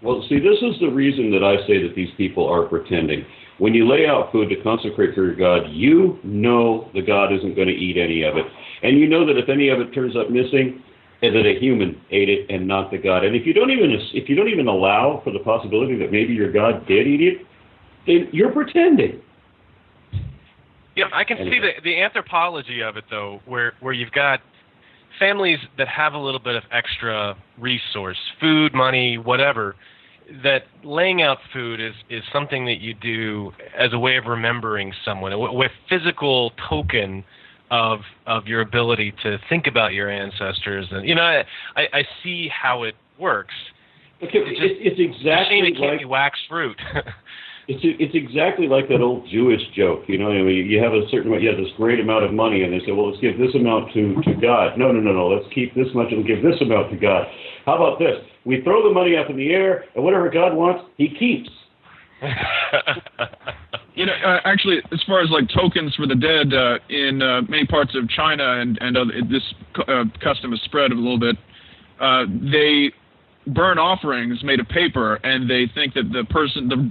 Well, see, this is the reason that I say that these people are pretending. When you lay out food to consecrate for your God, you know the God isn't going to eat any of it. And you know that if any of it turns up missing, that a human ate it and not the God. And if you don't even allow for the possibility that maybe your God did eat it, then you're pretending. Yeah, I can see the anthropology of it, though, where you've got families that have a little bit of extra resource, food, money, whatever, that laying out food is something that you do as a way of remembering someone, with physical token of your ability to think about your ancestors. And, I see how it works. Okay, it's exactly it can't be wax fruit. It's exactly like that old Jewish joke, you have a certain amount, you have this great amount of money, and they say, well, let's give this amount to God. No, let's keep this much and give this amount to God. How about this? We throw the money up in the air, and whatever God wants, he keeps. Actually, as far as like tokens for the dead, in many parts of China and this custom is spread a little bit, they burn offerings made of paper, and they think that the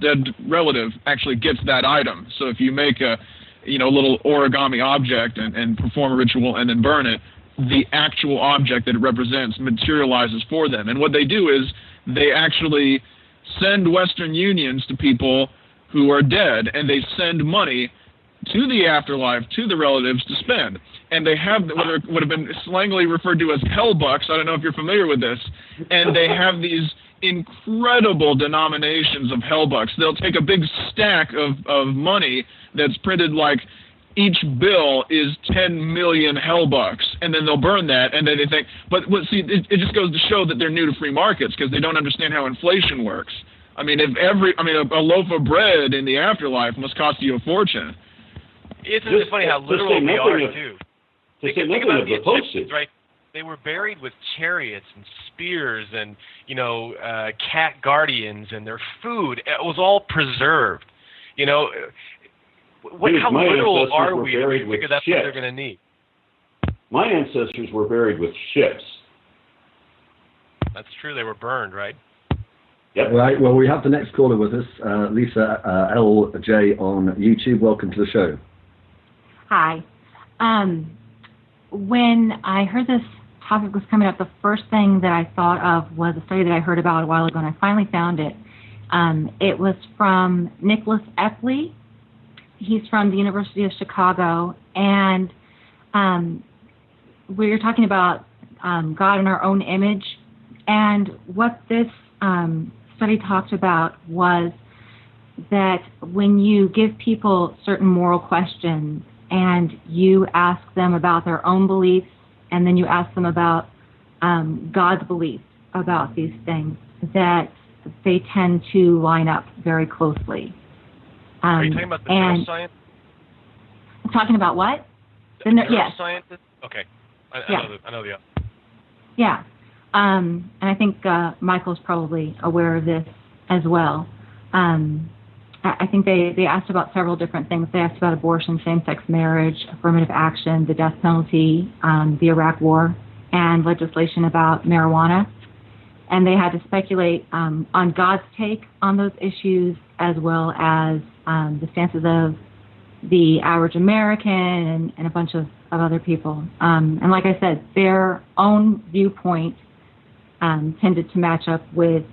dead relative actually gets that item. So if you make a little origami object and perform a ritual and then burn it, the actual object that it represents materializes for them. And what they do is they actually send Western unions to people who are dead, and they send money to the afterlife, to the relatives to spend. And they have what would have been slangily referred to as hell bucks. I don't know if you're familiar with this. And they have these incredible denominations of hell bucks. They'll take a big stack of money that's printed like each bill is 10 million hell bucks, and then they'll burn that, and then they think, it just goes to show that they're new to free markets because they don't understand how inflation works. I mean, a loaf of bread in the afterlife must cost you a fortune. It's funny how literal we are, too. Think about the Egyptians, right? They were buried with chariots and spears and, cat guardians, and their food. It was all preserved. How literal are we to figure that's what they're going to need? My ancestors were buried with ships. That's true. They were burned, right? Yep. Right. Well, we have the next caller with us, Lisa LJ on YouTube. Welcome to the show. Hi. When I heard this topic was coming up, the first thing that I thought of was a study that I heard about a while ago, and I finally found it. It was from Nicholas Epley. He's from the University of Chicago, and we were talking about God in our own image, and what this study talked about was that when you give people certain moral questions and you ask them about their own beliefs, and then you ask them about God's beliefs about these things, that they tend to line up very closely. Are you talking about the neuroscience? I'm talking about what? The neuroscience? Yes. Okay. I know the other. Yeah. And I think Michael's probably aware of this as well. I think they asked about several different things. They asked about abortion, same-sex marriage, affirmative action, the death penalty, the Iraq War, and legislation about marijuana. And they had to speculate on God's take on those issues, as well as the stances of the average American and a bunch of other people. And like I said, their own viewpoint tended to match up with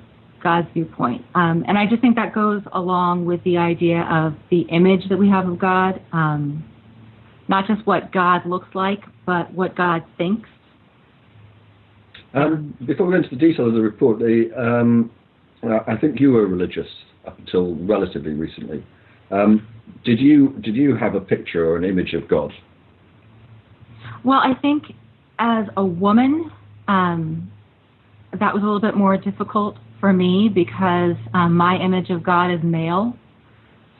God's viewpoint. And I just think that goes along with the idea of the image that we have of God, not just what God looks like, but what God thinks. Before we go into the detail of the report, I think you were religious up until relatively recently. Did you have a picture or an image of God? Well, I think as a woman, that was a little bit more difficult for me because my image of God is male.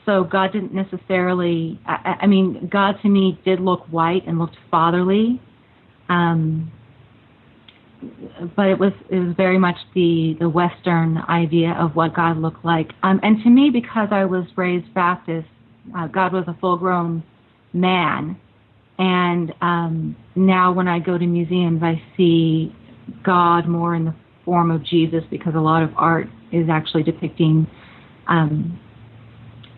So God didn't necessarily, God to me did look white and looked fatherly. But it was very much the Western idea of what God looked like. And to me, because I was raised Baptist, God was a full-grown man. And now when I go to museums, I see God more in the form of Jesus, because a lot of art is actually depicting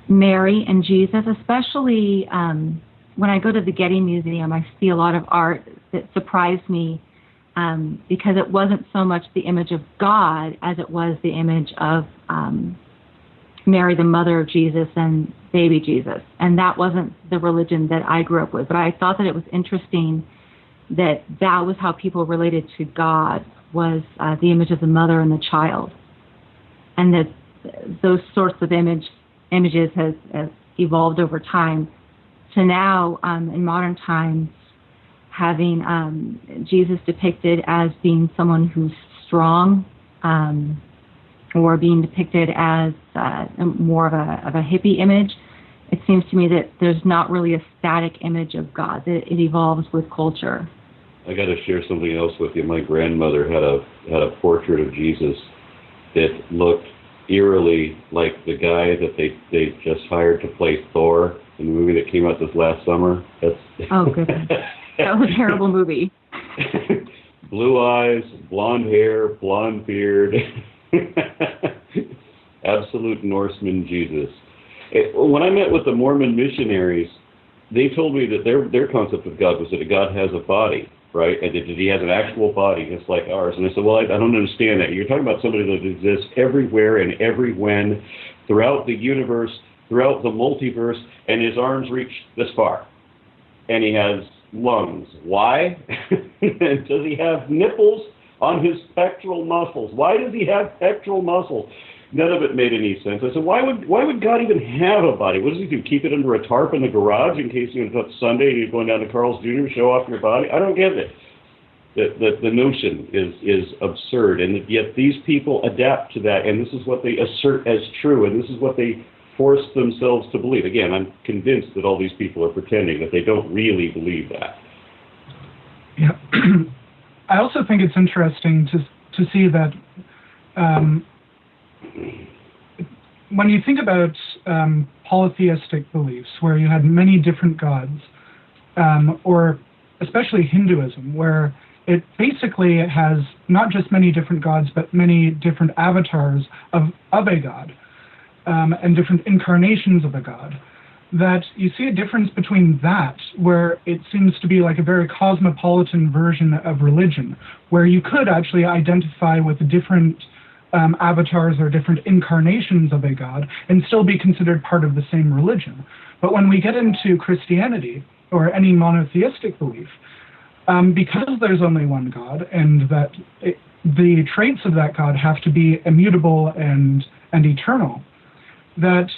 Mary and Jesus, especially when I go to the Getty Museum, I see a lot of art that surprised me because it wasn't so much the image of God as it was the image of Mary, the mother of Jesus, and baby Jesus. And that wasn't the religion that I grew up with. But I thought that it was interesting that that was how people related to God, was the image of the mother and the child. And that those sorts of images has evolved over time to now, in modern times, having Jesus depicted as being someone who's strong, or being depicted as more of a hippie image. It seems to me that there's not really a static image of God, that it evolves with culture. I got to share something else with you. My grandmother had a portrait of Jesus that looked eerily like the guy that they just hired to play Thor in the movie that came out this last summer. Oh, goodness. That was a terrible movie. Blue eyes, blonde hair, blonde beard. Absolute Norseman Jesus. When I met with the Mormon missionaries, they told me that their concept of God was that God has a body, right? And that he has an actual body just like ours. And I said, well, I don't understand that. You're talking about somebody that exists everywhere and every when, throughout the universe, throughout the multiverse, and his arms reach this far. And he has lungs. Why? Does he have nipples on his pectoral muscles? Why does he have pectoral muscles? None of it made any sense. I said, why would God even have a body? What does he do? Keep it under a tarp in the garage in case it's Sunday and you're going down to Carl's Jr. to show off your body? I don't get it. The notion is absurd, and yet these people adapt to that, and this is what they assert as true, and this is what they force themselves to believe. Again, I'm convinced that all these people are pretending, that they don't really believe that. Yeah. I also think it's interesting to see that when you think about polytheistic beliefs, where you had many different gods, or especially Hinduism, where it basically has not just many different gods, but many different avatars of a god, and different incarnations of a god, that you see a difference between that, where it seems to be like a very cosmopolitan version of religion, where you could actually identify with different avatars or different incarnations of a god and still be considered part of the same religion. But when we get into Christianity or any monotheistic belief, because there's only one God, and that the traits of that God have to be immutable and eternal, that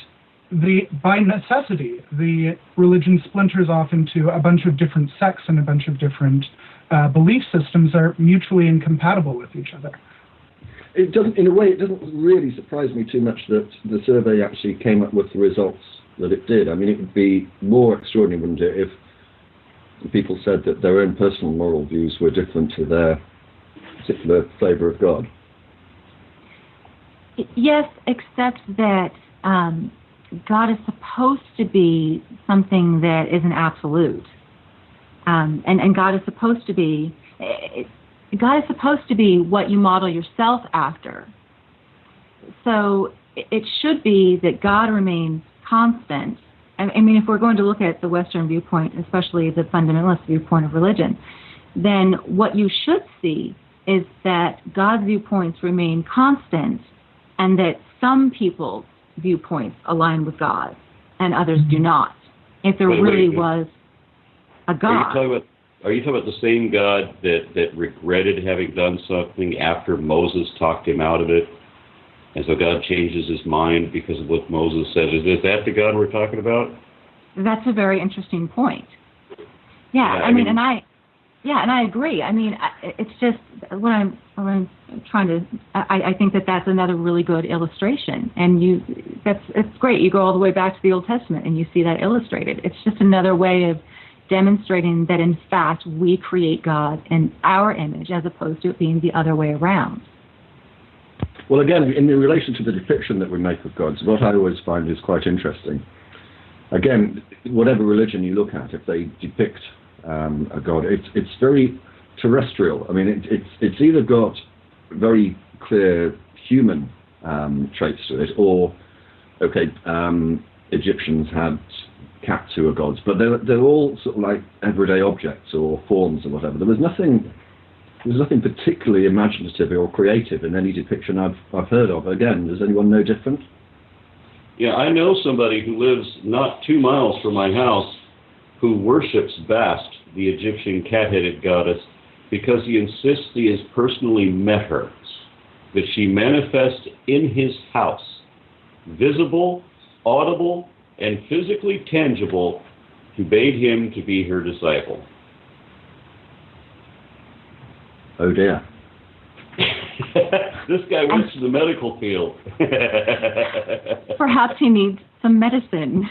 by necessity, the religion splinters off into a bunch of different sects and a bunch of different belief systems that are mutually incompatible with each other. It doesn't, in a way, it doesn't really surprise me too much that the survey actually came up with the results that it did. I mean, it would be more extraordinary, wouldn't it, if people said that their own personal moral views were different to their particular flavor of God. Yes, except that God is supposed to be something that is an absolute, and God is supposed to be. God is supposed to be what you model yourself after. So it should be that God remains constant. I mean, if we're going to look at the Western viewpoint, especially the fundamentalist viewpoint of religion, then what you should see is that God's viewpoints remain constant, and that some people's viewpoints align with God and others do not. If there really was a God. Are you talking about the same God that regretted having done something after Moses talked him out of it? And so God changes his mind because of what Moses said. Is that the God we're talking about? That's a very interesting point. Yeah, I mean, and I agree. I mean, it's just what I'm trying to. I think that's another really good illustration, and it's great. You go all the way back to the Old Testament and you see that illustrated. It's just another way of demonstrating that in fact we create God in our image, as opposed to it being the other way around. Well, again, in relation to the depiction that we make of gods, what I always find is quite interesting. Again, whatever religion you look at, if they depict a god, it's very terrestrial. I mean, it's either got very clear human traits to it, or Egyptians had cats who are gods, but they're all sort of like everyday objects or forms or whatever. There's nothing particularly imaginative or creative in any depiction I've heard of. Again, does anyone know different? Yeah, I know somebody who lives not 2 miles from my house who worships Bast, the Egyptian cat-headed goddess, because he insists he has personally met her, that she manifests in his house, visible, audible, and physically tangible, who bade him to be her disciple. Oh dear. This guy works in the medical field. Perhaps he needs some medicine.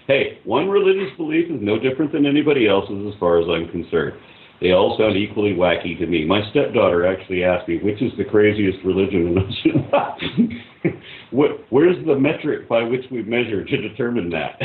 Hey, one religious belief is no different than anybody else's as far as I'm concerned. They all sound equally wacky to me. My stepdaughter actually asked me, which is the craziest religion? And where's the metric by which we measure to determine that?